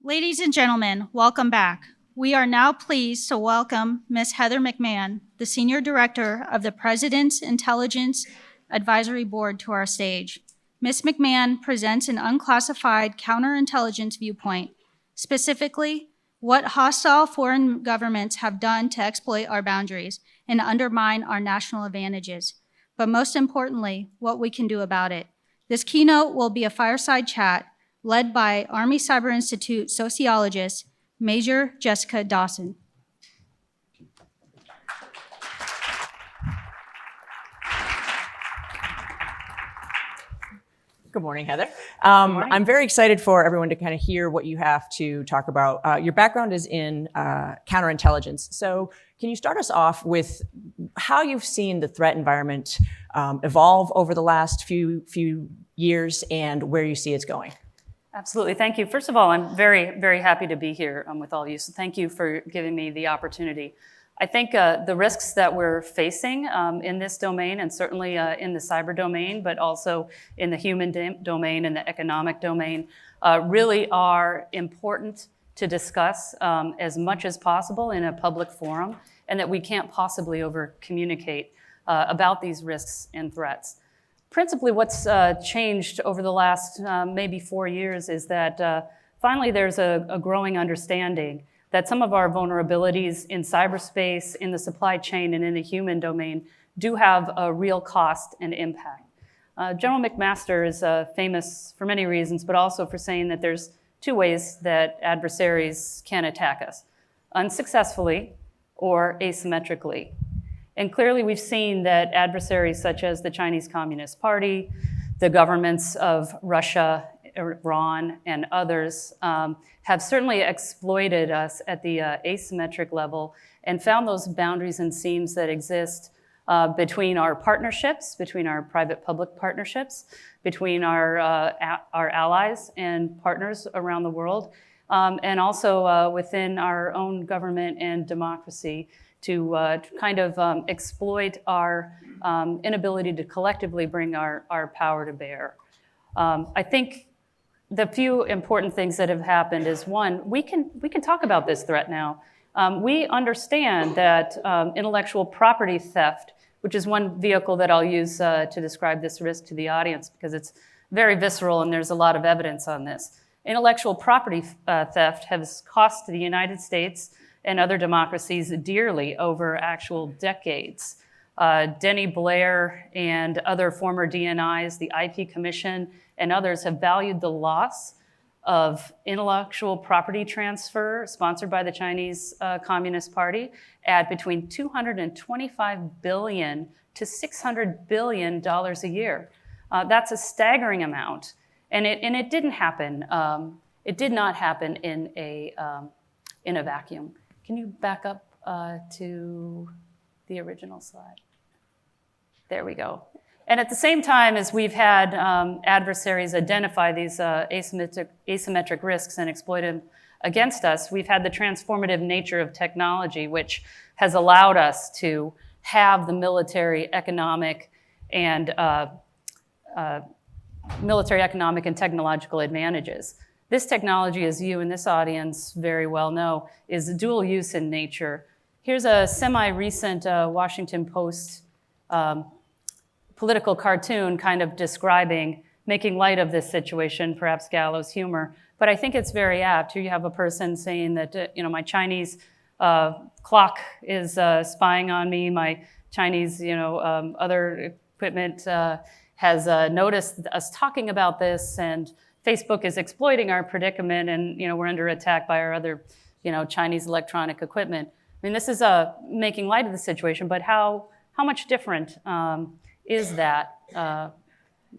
Ladies and gentlemen, welcome back. We are now pleased to welcome Ms. Heather McMahon, the Senior Director of the President's Intelligence Advisory Board, to our stage. Ms. McMahon presents an unclassified counterintelligence viewpoint, specifically what hostile foreign governments have done to exploit our boundaries and undermine our national advantages, but most importantly, what we can do about it. This keynote will be a fireside chat led by Army Cyber Institute sociologist, Major Jessica Dawson. Good morning, Heather. Morning. I'm very excited for everyone to kind of hear what you have to talk about. Your background is in counterintelligence. So can you start us off with how you've seen the threat environment evolve over the last few years and where you see it's going? Absolutely. Thank you. First of all, I'm very, very happy to be here with all of you. So thank you for giving me the opportunity. I think the risks that we're facing in this domain, and certainly in the cyber domain, but also in the human domain and the economic domain, really are important to discuss as much as possible in a public forum, and that we can't possibly over-communicate about these risks and threats. Principally, what's changed over the last maybe 4 years is that finally there's a growing understanding that some of our vulnerabilities in cyberspace, in the supply chain, and in the human domain do have a real cost and impact. General McMaster is famous for many reasons, but also for saying that there's two ways that adversaries can attack us: unsuccessfully or asymmetrically. And clearly we've seen that adversaries such as the Chinese Communist Party, the governments of Russia, Iran, and others have certainly exploited us at the asymmetric level and found those boundaries and seams that exist between our partnerships, between our private-public partnerships, between our allies and partners around the world, and also within our own government and democracy to kind of exploit our inability to collectively bring our power to bear. I think the few important things that have happened is, one, we can talk about this threat now. We understand that intellectual property theft, which is one vehicle that I'll use to describe this risk to the audience because it's very visceral and there's a lot of evidence on this. Intellectual property theft has cost the United States and other democracies dearly over actual decades. Denny Blair and other former DNIs, the IP Commission, and others have valued the loss of intellectual property transfer sponsored by the Chinese Communist Party at between $225 billion to $600 billion a year. That's a staggering amount, and it didn't happen. It did not happen in a vacuum. Can you back up to the original slide? There we go. And at the same time as we've had adversaries identify these asymmetric risks and exploit them against us, we've had the transformative nature of technology, which has allowed us to have the military, economic, and technological advantages. This technology, as you in this audience very well know, is dual use in nature. Here's a semi-recent Washington Post political cartoon kind of describing, making light of this situation, perhaps gallows humor, but I think it's very apt. Here you have a person saying that, my Chinese clock is spying on me, my Chinese, other equipment has noticed us talking about this, and Facebook is exploiting our predicament, and we're under attack by our other Chinese electronic equipment. I mean, this is making light of the situation, but how much different is that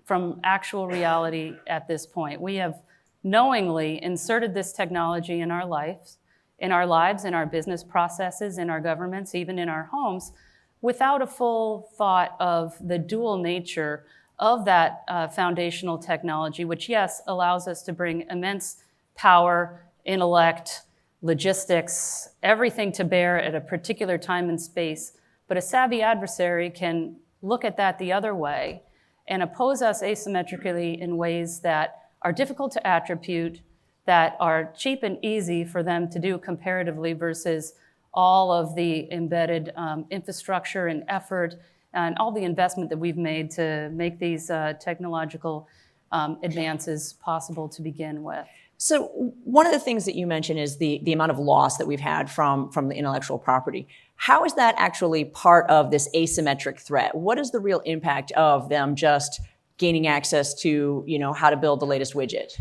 from actual reality at this point? We have knowingly inserted this technology in our lives, in our business processes, in our governments, even in our homes, without a full thought of the dual nature of that foundational technology, which, yes, allows us to bring immense power, intellect, logistics, everything to bear at a particular time and space. But a savvy adversary can look at that the other way and oppose us asymmetrically in ways that are difficult to attribute, that are cheap and easy for them to do comparatively versus all of the embedded infrastructure and effort and all the investment that we've made to make these technological advances possible to begin with. So one of the things that you mentioned is the amount of loss that we've had from the intellectual property. How is that actually part of this asymmetric threat? What is the real impact of them just gaining access to, how to build the latest widget?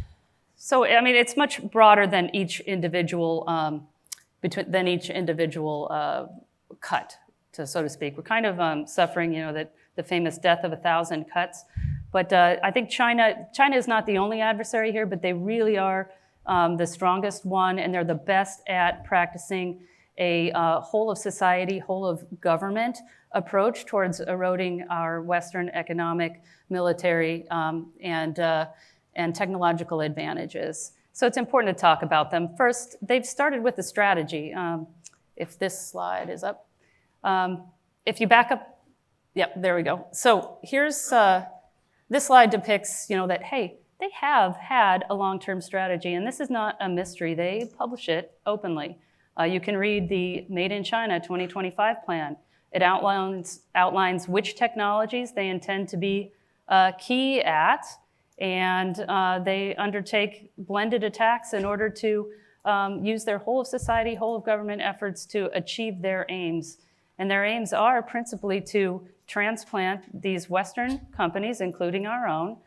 So, I mean, it's much broader than each individual cut, so to speak. We're kind of suffering, the famous death of 1,000 cuts. But I think China is not the only adversary here, but they really are the strongest one, and they're the best at practicing a whole of society, whole of government approach towards eroding our Western economic, military, and technological advantages. So it's important to talk about them. First, they've started with a strategy. If this slide is up. If you back up, yep, there we go. So here's, this slide depicts, that, hey, they have had a long-term strategy, and this is not a mystery. They publish it openly. You can read the Made in China 2025 plan. It outlines which technologies they intend to be key at, and they undertake blended attacks in order to use their whole of society, whole of government efforts to achieve their aims. And their aims are principally to transplant these Western companies, including our own,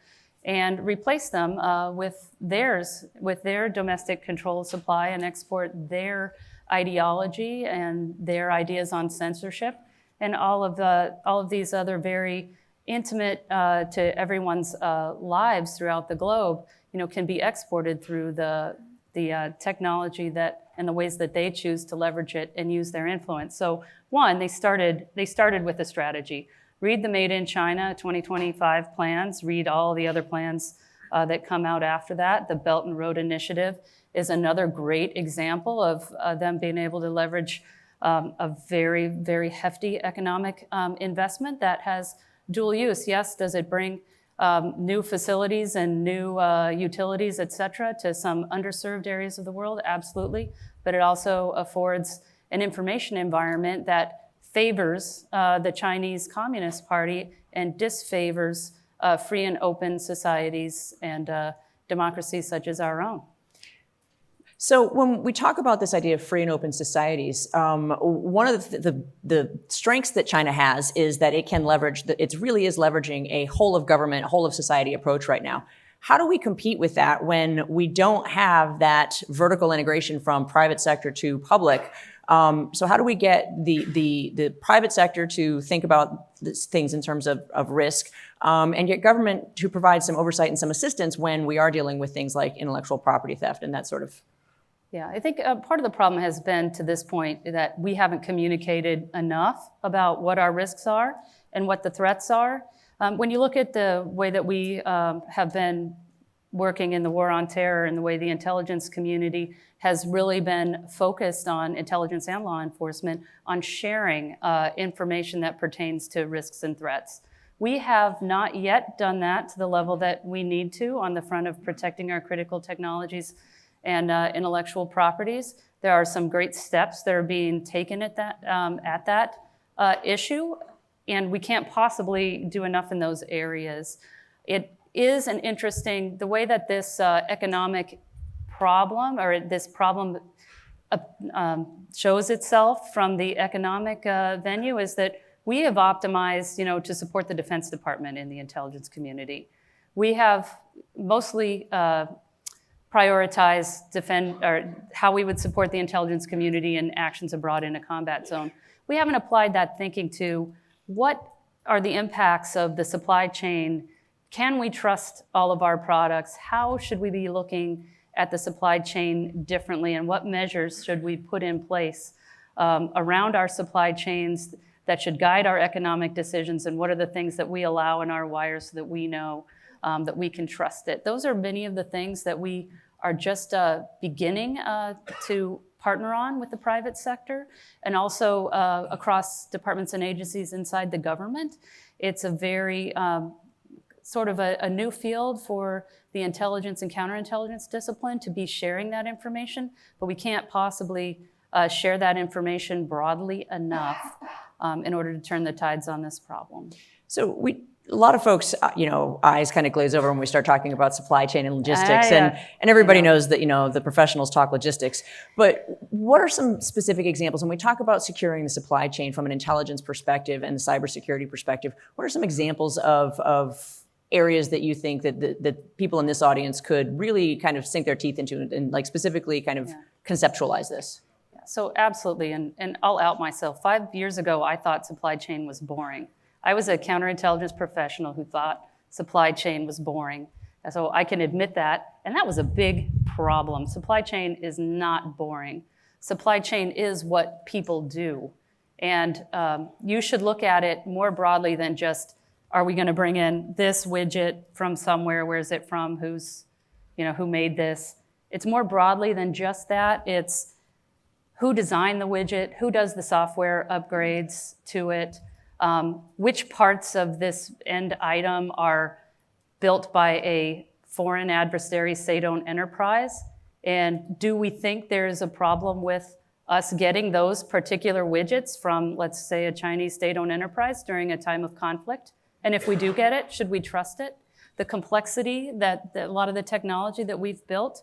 and replace them with their domestic control supply and export their ideology and their ideas on censorship and all of these other very intimate to everyone's lives throughout the globe, can be exported through the technology and the ways that they choose to leverage it and use their influence. So one, they started with a strategy. Read the Made in China 2025 plans, read all the other plans that come out after that. The Belt and Road Initiative is another great example of them being able to leverage a very, very hefty economic investment that has dual use. Yes, does it bring new facilities and new utilities, et cetera, to some underserved areas of the world? Absolutely. But it also affords an information environment that favors the Chinese Communist Party and disfavors free and open societies and democracies such as our own. So when we talk about this idea of free and open societies, one of the strengths that China has is that it can leverage, it really is leveraging a whole of government, whole of society approach right now. How do we compete with that when we don't have that vertical integration from private sector to public? So how do we get the private sector to think about things in terms of risk and get government to provide some oversight and some assistance when we are dealing with things like intellectual property theft and that sort of? Yeah, I think part of the problem has been to this point that we haven't communicated enough about what our risks are and what the threats are. When you look at the way that we have been working in the war on terror and the way the intelligence community has really been focused on intelligence and law enforcement on sharing information that pertains to risks and threats. We have not yet done that to the level that we need to on the front of protecting our critical technologies and intellectual properties. There are some great steps that are being taken at that issue, and we can't possibly do enough in those areas. It is an interesting, the way that this economic problem, or this problem shows itself from the economic venue is that we have optimized, to support the Defense Department in the intelligence community. We have mostly prioritize how we would support the intelligence community in actions abroad in a combat zone. We haven't applied that thinking to what are the impacts of the supply chain. Can we trust all of our products? How should we be looking at the supply chain differently, and what measures should we put in place around our supply chains that should guide our economic decisions, and what are the things that we allow in our wires so that we know that we can trust it. Those are many of the things that we are just beginning to partner on with the private sector and also across departments and agencies inside the government. It's a very sort of a new field for the intelligence and counterintelligence discipline to be sharing that information, but we can't possibly share that information broadly enough in order to turn the tides on this problem. So a lot of folks, eyes kind of glaze over when we start talking about supply chain and logistics, and everybody knows that, the professionals talk logistics. But what are some specific examples when we talk about securing the supply chain from an intelligence perspective and the cybersecurity perspective? What are some examples of areas that you think that people in this audience could really kind of sink their teeth into and like specifically kind of conceptualize this? So absolutely, and I'll out myself. 5 years ago, I thought supply chain was boring. I was a counterintelligence professional who thought supply chain was boring. And so I can admit that, and that was a big problem. Supply chain is not boring. Supply chain is what people do. And you should look at it more broadly than just, are we gonna bring in this widget from somewhere? Where is it from? Who made this? It's more broadly than just that. It's who designed the widget, who does the software upgrades to it, which parts of this end item are built by a foreign adversary state-owned enterprise, and do we think there's a problem with us getting those particular widgets from, let's say, a Chinese state-owned enterprise during a time of conflict? And if we do get it, should we trust it? The complexity that a lot of the technology that we've built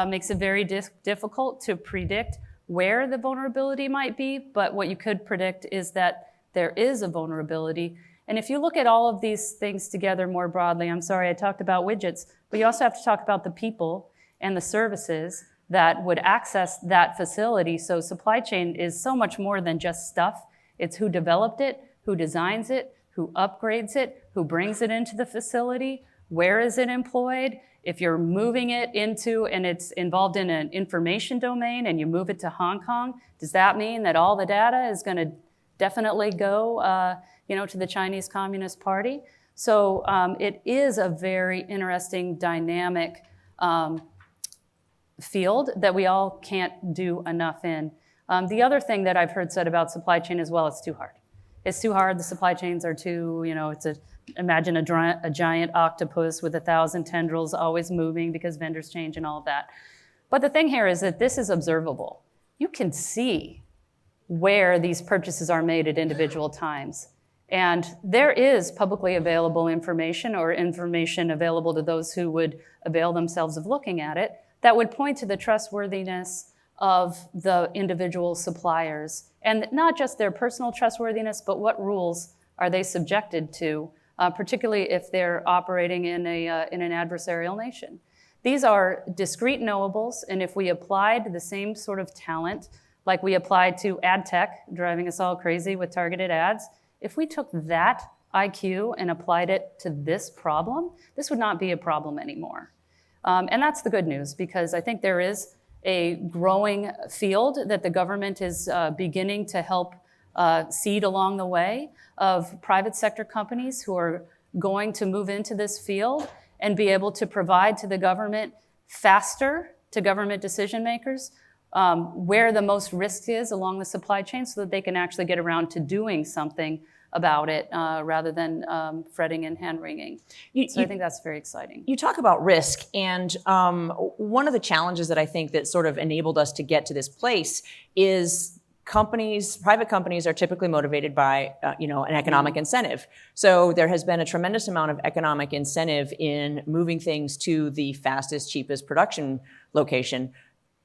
makes it very difficult to predict where the vulnerability might be, but what you could predict is that there is a vulnerability. And if you look at all of these things together more broadly, I'm sorry I talked about widgets, but you also have to talk about the people and the services that would access that facility. So supply chain is so much more than just stuff. It's who developed it, who designs it, who upgrades it, who brings it into the facility, where is it employed? If you're moving it into, and it's involved in an information domain and you move it to Hong Kong, does that mean that all the data is gonna definitely go to the Chinese Communist Party? So it is a very interesting, dynamic field that we all can't do enough in. The other thing that I've heard said about supply chain as well, it's too hard. It's too hard, the supply chains are too, imagine a giant octopus with 1,000 tendrils always moving because vendors change and all of that. But the thing here is that this is observable. You can see where these purchases are made at individual times. And there is publicly available information or information available to those who would avail themselves of looking at it that would point to the trustworthiness of the individual suppliers. And not just their personal trustworthiness, but what rules are they subjected to, particularly if they're operating in an adversarial nation. These are discrete knowables, and if we applied the same sort of talent like we applied to ad tech, driving us all crazy with targeted ads, if we took that IQ and applied it to this problem, this would not be a problem anymore. And that's the good news, because I think there is a growing field that the government is beginning to help seed along the way of private sector companies who are going to move into this field and be able to provide to the government faster, to government decision makers, where the most risk is along the supply chain so that they can actually get around to doing something about it rather than fretting and hand-wringing. So I think that's very exciting. You talk about risk, and one of the challenges that I think that sort of enabled us to get to this place is private companies are typically motivated by an economic incentive. So there has been a tremendous amount of economic incentive in moving things to the fastest, cheapest production location.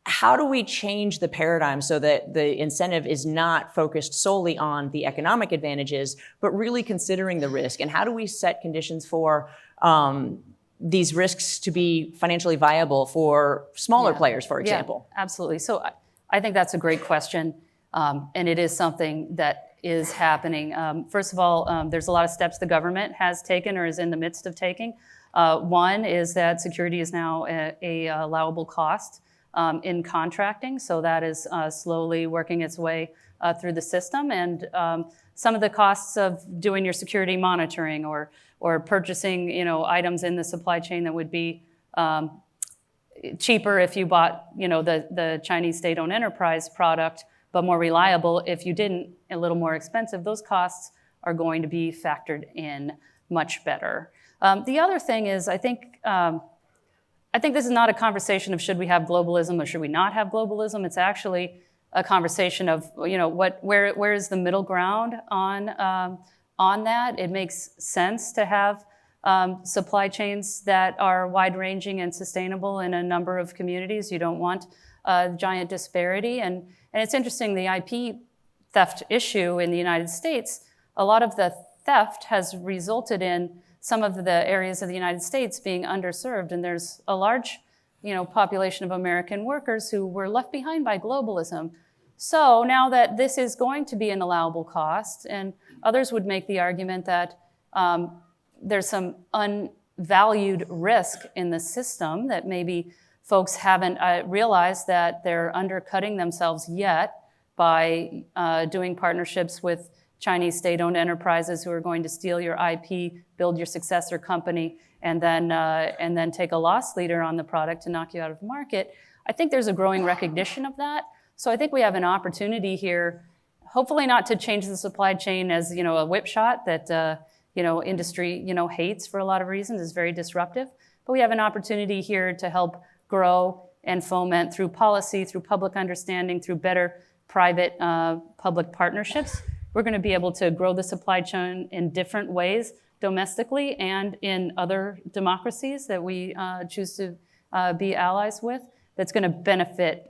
How do we change the paradigm so that the incentive is not focused solely on the economic advantages, but really considering the risk? And how do we set conditions for these risks to be financially viable for smaller players, for example? Yeah, absolutely. So I think that's a great question. And it is something that is happening. First of all, there's a lot of steps the government has taken or is in the midst of taking. One is that security is now a allowable cost in contracting, so that is slowly working its way through the system. And some of the costs of doing your security monitoring or purchasing items in the supply chain that would be cheaper if you bought the Chinese state-owned enterprise product, but more reliable if you didn't, a little more expensive, those costs are going to be factored in much better. The other thing is, I think this is not a conversation of should we have globalism or should we not have globalism. It's actually a conversation of, where is the middle ground on that. It makes sense to have supply chains that are wide-ranging and sustainable in a number of communities. You don't want a giant disparity. And it's interesting, the IP theft issue in the United States, a lot of the theft has resulted in some of the areas of the United States being underserved. And there's a large population of American workers who were left behind by globalism. So now that this is going to be an allowable cost, and others would make the argument that there's some unvalued risk in the system that maybe folks haven't realized that they're undercutting themselves yet by doing partnerships with Chinese state-owned enterprises who are going to steal your IP, build your successor company, and then take a loss leader on the product to knock you out of the market. I think there's a growing recognition of that. So I think we have an opportunity here, hopefully not to change the supply chain as a whip shot that industry hates for a lot of reasons, is very disruptive. But we have an opportunity here to help grow and foment through policy, through public understanding, through better private public partnerships. We're going to be able to grow the supply chain in different ways domestically and in other democracies that we choose to be allies with. That's going to benefit.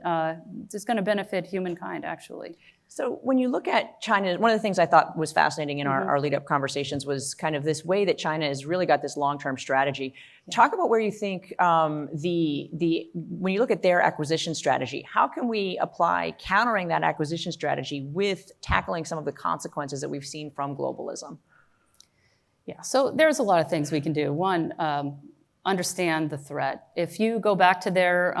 It's going to benefit humankind, actually. So when you look at China, one of the things I thought was fascinating in our lead-up conversations was kind of this way that China has really got this long-term strategy. Yeah. Talk about where you think when you look at their acquisition strategy, how can we apply countering that acquisition strategy with tackling some of the consequences that we've seen from globalism? Yeah, so there's a lot of things we can do. One, understand the threat. If you go back to their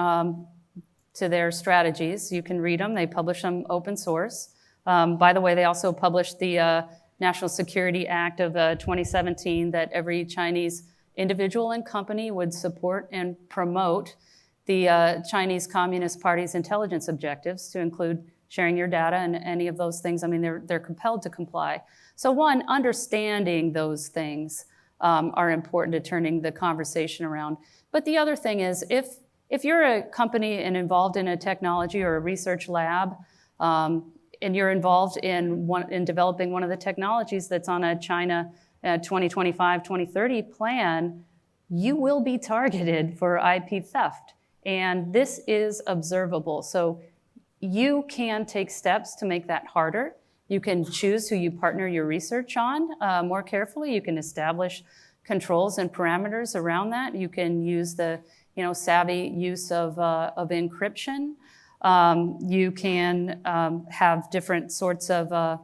strategies, you can read them. They publish them open source. By the way, they also published the National Security Act of 2017 that every Chinese individual and company would support and promote the Chinese Communist Party's intelligence objectives, to include sharing your data and any of those things. I mean, they're compelled to comply. So one, understanding those things are important to turning the conversation around. But the other thing is, if you're a company and involved in a technology or a research lab, and you're involved in developing one of the technologies that's on a China 2025, 2030 plan, you will be targeted for IP theft. And this is observable. So you can take steps to make that harder. You can choose who you partner your research on more carefully. You can establish controls and parameters around that. You can use the savvy use of encryption. You can have different sorts of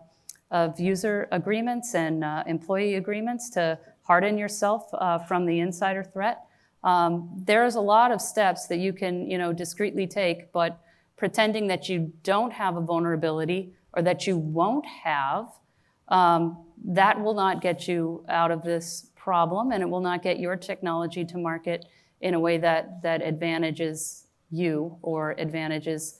user agreements and employee agreements to harden yourself from the insider threat. There's a lot of steps that you can discreetly take, but pretending that you don't have a vulnerability or that you won't have, that will not get you out of this problem, and it will not get your technology to market in a way that advantages you or advantages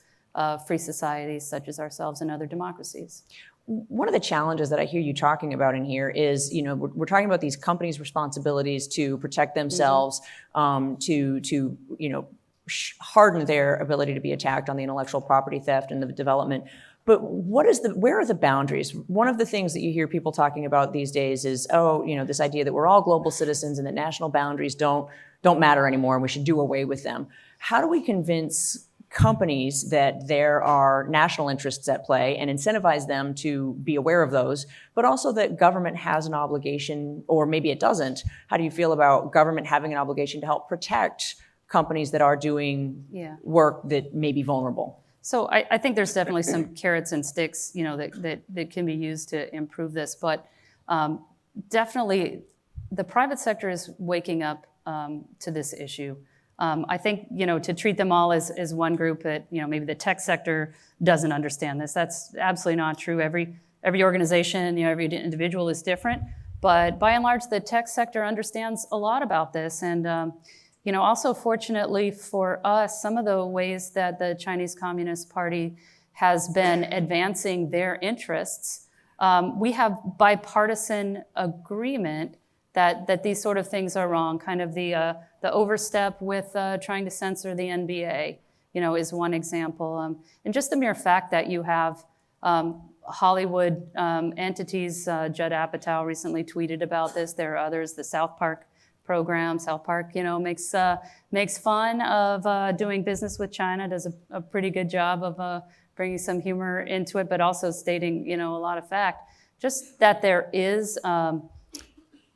free societies such as ourselves and other democracies. One of the challenges that I hear you talking about in here is, we're talking about these companies' responsibilities to protect themselves, to harden their ability to be attacked on the intellectual property theft and the development. But where are the boundaries? One of the things that you hear people talking about these days is, this idea that we're all global citizens and that national boundaries don't matter anymore and we should do away with them. How do we convince companies that there are national interests at play and incentivize them to be aware of those, but also that government has an obligation, or maybe it doesn't? How do you feel about government having an obligation to help protect companies that are doing work that may be vulnerable? So I think there's definitely some carrots and sticks, that can be used to improve this. But definitely, the private sector is waking up to this issue. I think to treat them all as one group, that maybe the tech sector doesn't understand this. That's absolutely not true. Every organization, every individual is different. But by and large, the tech sector understands a lot about this. And also, fortunately for us, some of the ways that the Chinese Communist Party has been advancing their interests, we have bipartisan agreement that these sort of things are wrong. Kind of the overstep with trying to censor the NBA, is one example. And just the mere fact that you have Hollywood entities, Judd Apatow recently tweeted about this. There are others. The South Park program, South Park, makes fun of doing business with China. Does a pretty good job of bringing some humor into it, but also stating, a lot of fact. Just that there is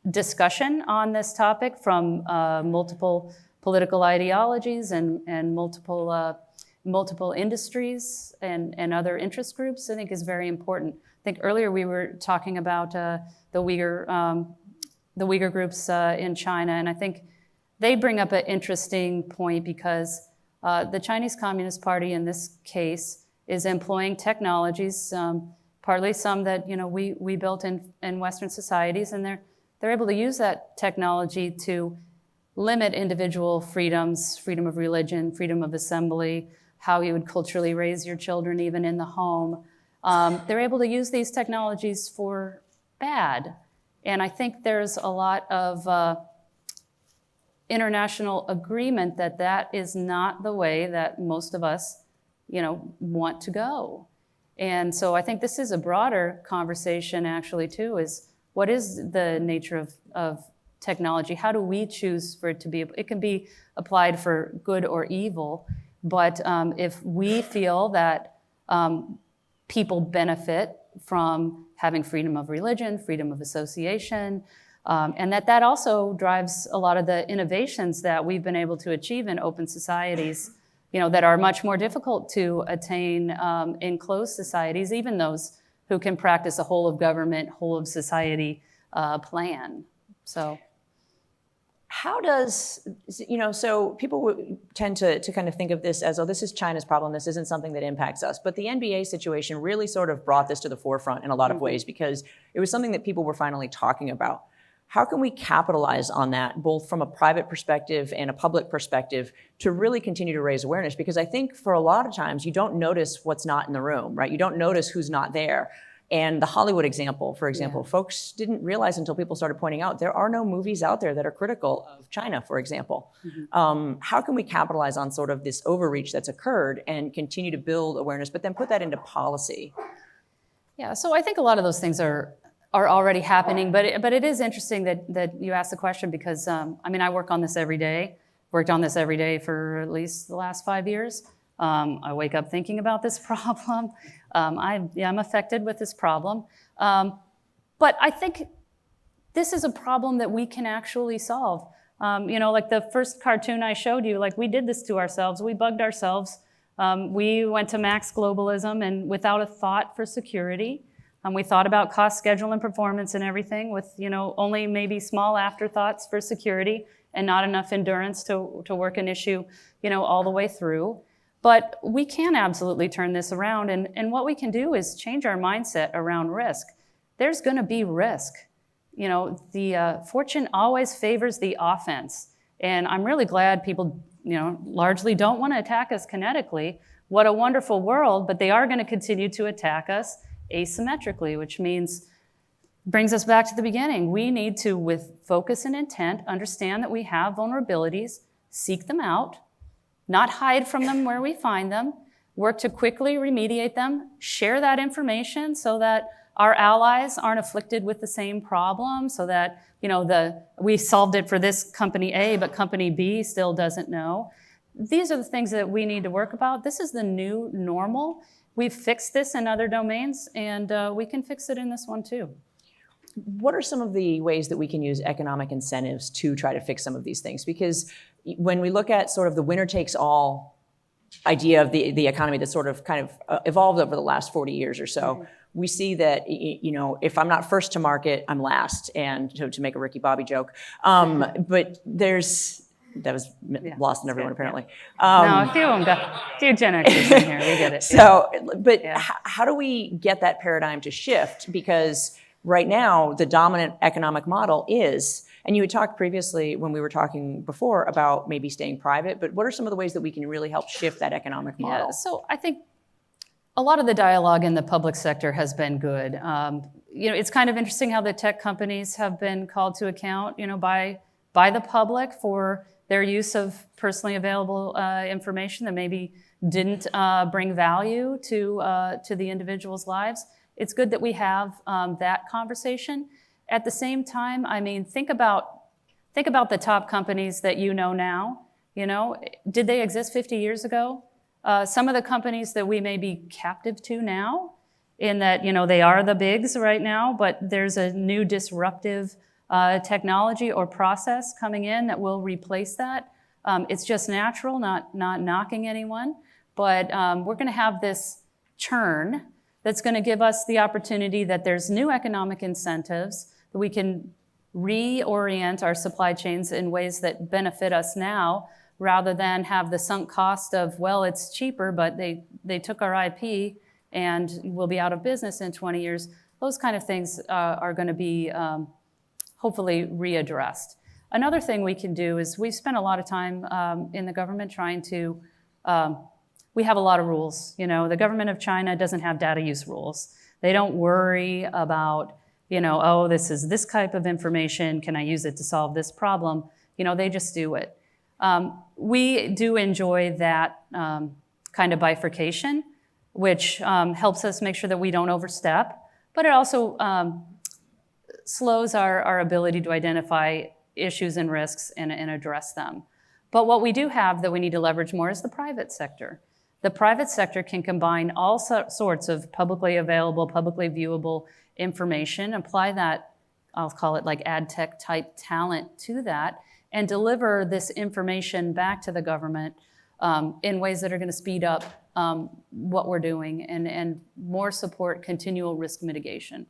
discussion on this topic from multiple political ideologies and multiple industries and other interest groups, I think is very important. I think earlier we were talking about the Uyghur groups in China, and I think they bring up an interesting point because the Chinese Communist Party in this case is employing technologies, partly some that we built in Western societies, and they're able to use that technology to limit individual freedoms, freedom of religion, freedom of assembly, how you would culturally raise your children even in the home. They're able to use these technologies for bad. And I think there's a lot of international agreement that is not the way that most of us, want to go. And so I think this is a broader conversation actually too, is what is the nature of technology? How do we choose for it to be? It can be applied for good or evil, but if we feel that people benefit from having freedom of religion, freedom of association, and that also drives a lot of the innovations that we've been able to achieve in open societies, that are much more difficult to attain in closed societies, even those who can practice a whole of government, whole of society plan. So. How does, so people tend to kind of think of this as, oh, this is China's problem, this isn't something that impacts us. But the NBA situation really sort of brought this to the forefront in a lot of ways because it was something that people were finally talking about. How can we capitalize on that, both from a private perspective and a public perspective, to really continue to raise awareness? Because I think for a lot of times, you don't notice what's not in the room, right? You don't notice who's not there. And the Hollywood example, for example, folks didn't realize until people started pointing out there are no movies out there that are critical of China, for example. How can we capitalize on sort of this overreach that's occurred and continue to build awareness, but then put that into policy? Yeah, so I think a lot of those things are already happening, but it is interesting that you asked the question because, I work on this every day, worked on this every day for at least the last 5 years. I wake up thinking about this problem. I'm affected with this problem. But I think this is a problem that we can actually solve. Like the first cartoon I showed you, like we did this to ourselves. We bugged ourselves. We went to max globalism and without a thought for security. We thought about cost, schedule, and performance and everything with, only maybe small afterthoughts for security and not enough endurance to work an issue, all the way through. But we can absolutely turn this around, and what we can do is change our mindset around risk. There's going to be risk. The fortune always favors the offense, and I'm really glad people, largely don't want to attack us kinetically. What a wonderful world, but they are going to continue to attack us asymmetrically, which brings us back to the beginning. We need to, with focus and intent, understand that we have vulnerabilities, seek them out, not hide from them where we find them, work to quickly remediate them, share that information so that our allies aren't afflicted with the same problem, so that we solved it for this company A, but company B still doesn't know. These are the things that we need to work about. This is the new normal. We've fixed this in other domains, and we can fix it in this one too. What are some of the ways that we can use economic incentives to try to fix some of these things? Because when we look at sort of the winner-takes-all idea of the economy that sort of kind of evolved over the last 40 years or so, we see that, if I'm not first to market, I'm last, and to make a Ricky Bobby joke. But that was lost in everyone, apparently. No, a few Gen Xers in here, we get it. So, but how do we get that paradigm to shift? Because right now, the dominant economic model is, and you had talked previously when we were talking before about maybe staying private, but what are some of the ways that we can really help shift that economic model? Yeah, so I think a lot of the dialogue in the public sector has been good. it's kind of interesting how the tech companies have been called to account, by the public for their use of personally available information that maybe didn't bring value to the individual's lives. It's good that we have that conversation. At the same time, I mean, think about the top companies that you know now. Did they exist 50 years ago? Some of the companies that we may be captive to now, in that they are the bigs right now, but there's a new disruptive technology or process coming in that will replace that. It's just natural, not knocking anyone, but we're going to have this churn that's going to give us the opportunity that there's new economic incentives that we can reorient our supply chains in ways that benefit us now, rather than have the sunk cost of, well, it's cheaper, but they took our IP and we'll be out of business in 20 years. Those kind of things are going to be hopefully readdressed. Another thing we can do is we've spent a lot of time in the government trying to, we have a lot of rules. The government of China doesn't have data use rules. They don't worry about, oh, this is this type of information, can I use it to solve this problem? They just do it. We do enjoy that kind of bifurcation, which helps us make sure that we don't overstep, but it also slows our ability to identify issues and risks and address them. But what we do have that we need to leverage more is the private sector. The private sector can combine all sorts of publicly available, publicly viewable information, apply that, I'll call it like ad tech type talent to that, and deliver this information back to the government in ways that are going to speed up what we're doing and more support continual risk mitigation.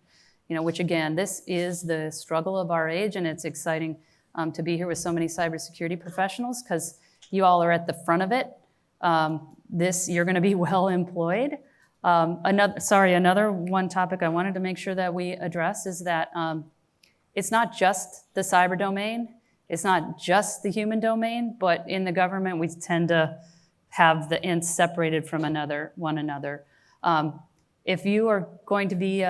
Which again, this is the struggle of our age, and it's exciting to be here with so many cybersecurity professionals because you all are at the front of it. You're going to be well employed. Another one topic I wanted to make sure that we address is that it's not just the cyber domain, it's not just the human domain, but in the government we tend to have the ends separated from one another. If you are going to be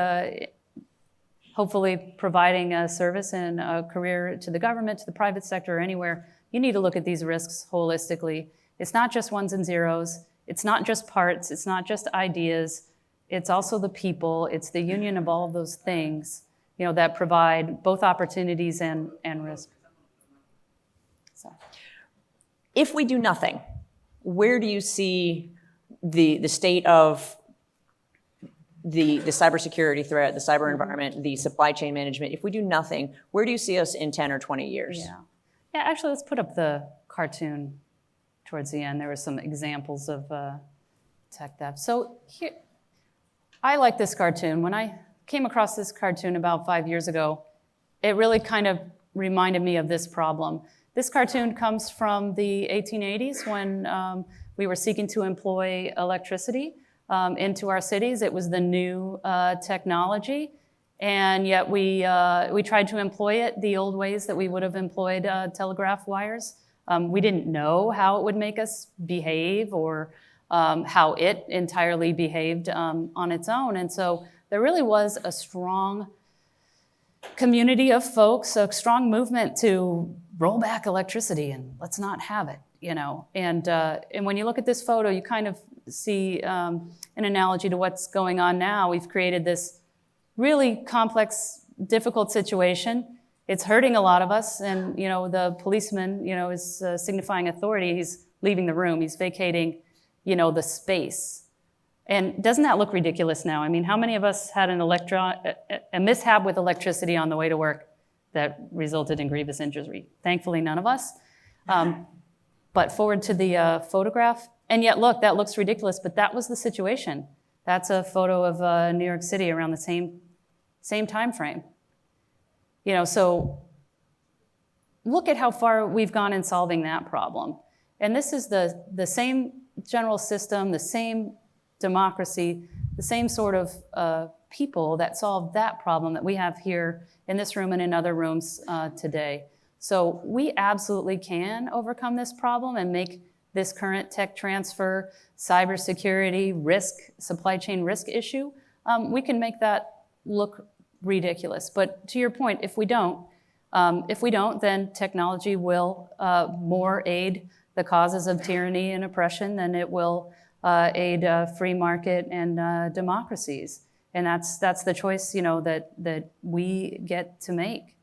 hopefully providing a service and a career to the government, to the private sector, or anywhere, you need to look at these risks holistically. It's not just ones and zeros. It's not just parts. It's not just ideas. It's also the people. It's the union of all of those things, that provide both opportunities and risk. So, if we do nothing, where do you see the state of the cybersecurity threat, the cyber environment, the supply chain management? If we do nothing, where do you see us in 10 or 20 years? Yeah, actually, let's put up the cartoon towards the end. There were some examples of tech theft. So here, I like this cartoon. When I came across this cartoon about 5 years ago, it really kind of reminded me of this problem. This cartoon comes from the 1880s when we were seeking to employ electricity into our cities. It was the new technology, and yet we tried to employ it the old ways that we would have employed telegraph wires. We didn't know how it would make us behave or how it entirely behaved on its own. And so there really was a strong community of folks, a strong movement to roll back electricity and let's not have it, And when you look at this photo, you kind of see an analogy to what's going on now. We've created this really complex, difficult situation. It's hurting a lot of us, and the policeman, is signifying authority. He's leaving the room. He's vacating, the space. And doesn't that look ridiculous now? I mean, how many of us had a mishap with electricity on the way to work that resulted in grievous injury? Thankfully, none of us. But forward to the photograph, and yet look, that looks ridiculous, but that was the situation. That's a photo of New York City around the same time frame. So look at how far we've gone in solving that problem. And this is the same general system, the same democracy, the same sort of people that solved that problem that we have here in this room and in other rooms today. So we absolutely can overcome this problem and make this current tech transfer, cybersecurity, risk, supply chain risk issue. We can make that look ridiculous. But to your point, if we don't, then technology will more aid the causes of tyranny and oppression than it will aid free market and democracies. And that's the choice, that we get to make.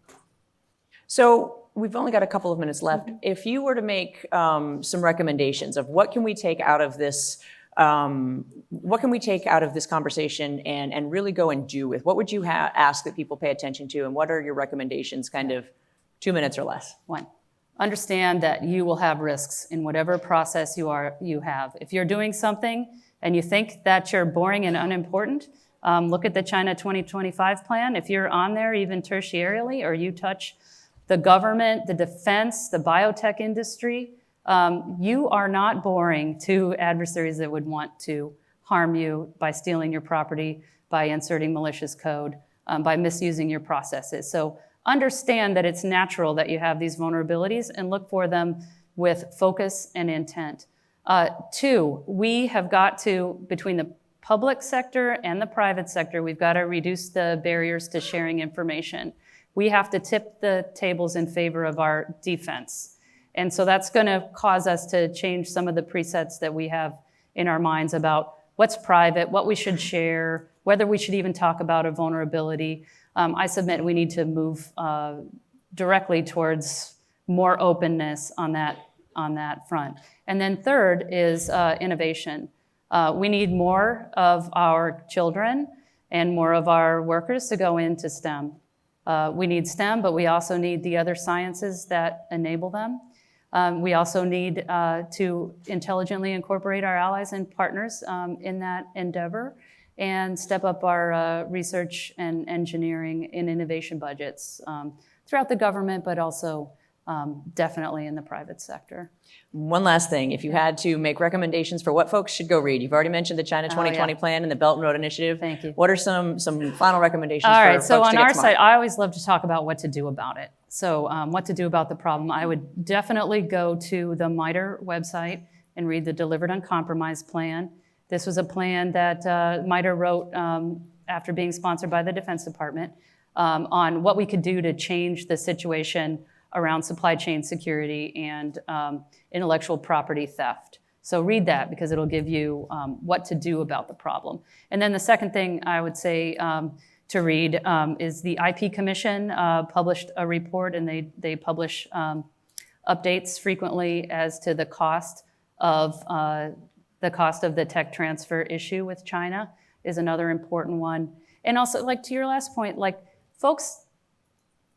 So we've only got a couple of minutes left. If you were to make some recommendations of what can we take out of this, conversation and really go and do with, what would you ask that people pay attention to, and what are your recommendations, kind of 2 minutes or less? One, understand that you will have risks in whatever process you have. If you're doing something and you think that you're boring and unimportant, look at the China 2025 plan. If you're on there even tertiarily, or you touch the government, the defense, the biotech industry, you are not boring to adversaries that would want to harm you by stealing your property, by inserting malicious code, by misusing your processes. So understand that it's natural that you have these vulnerabilities and look for them with focus and intent. Two, we have got to, between the public sector and the private sector, we've got to reduce the barriers to sharing information. We have to tip the tables in favor of our defense. And so that's going to cause us to change some of the presets that we have in our minds about what's private, what we should share, whether we should even talk about a vulnerability. I submit we need to move directly towards more openness on that front. And then third is innovation. We need more of our children and more of our workers to go into STEM. We need STEM, but we also need the other sciences that enable them. We also need to intelligently incorporate our allies and partners in that endeavor and step up our research and engineering and innovation budgets throughout the government, but also definitely in the private sector. One last thing, if you had to make recommendations for what folks should go read, you've already mentioned the China 2020 plan and the Belt and Road Initiative. Thank you. What are some final recommendations All for right, folks so to on get our smart? side, I always love to talk about what to do about it. So what to do about the problem. I would definitely go to the MITRE website and read the Delivered Uncompromised plan. This was a plan that MITRE wrote after being sponsored by the Defense Department on what we could do to change the situation around supply chain security and intellectual property theft. So read that because it'll give you what to do about the problem. And then the second thing I would say to read is the IP Commission published a report, and they publish updates frequently as to the cost of the tech transfer issue with China is another important one. And also, like to your last point, like folks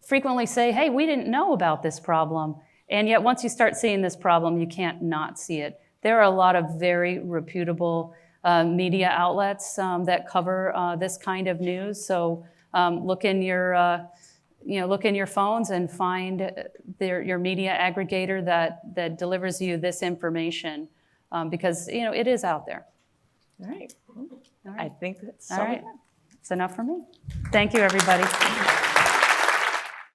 frequently say, hey, we didn't know about this problem. And yet once you start seeing this problem, you can't not see it. There are a lot of very reputable media outlets that cover this kind of news. So look in your phones and find your media aggregator that delivers you this information because it is out there. All right. I think that's all right. It's enough for me. Thank you, everybody.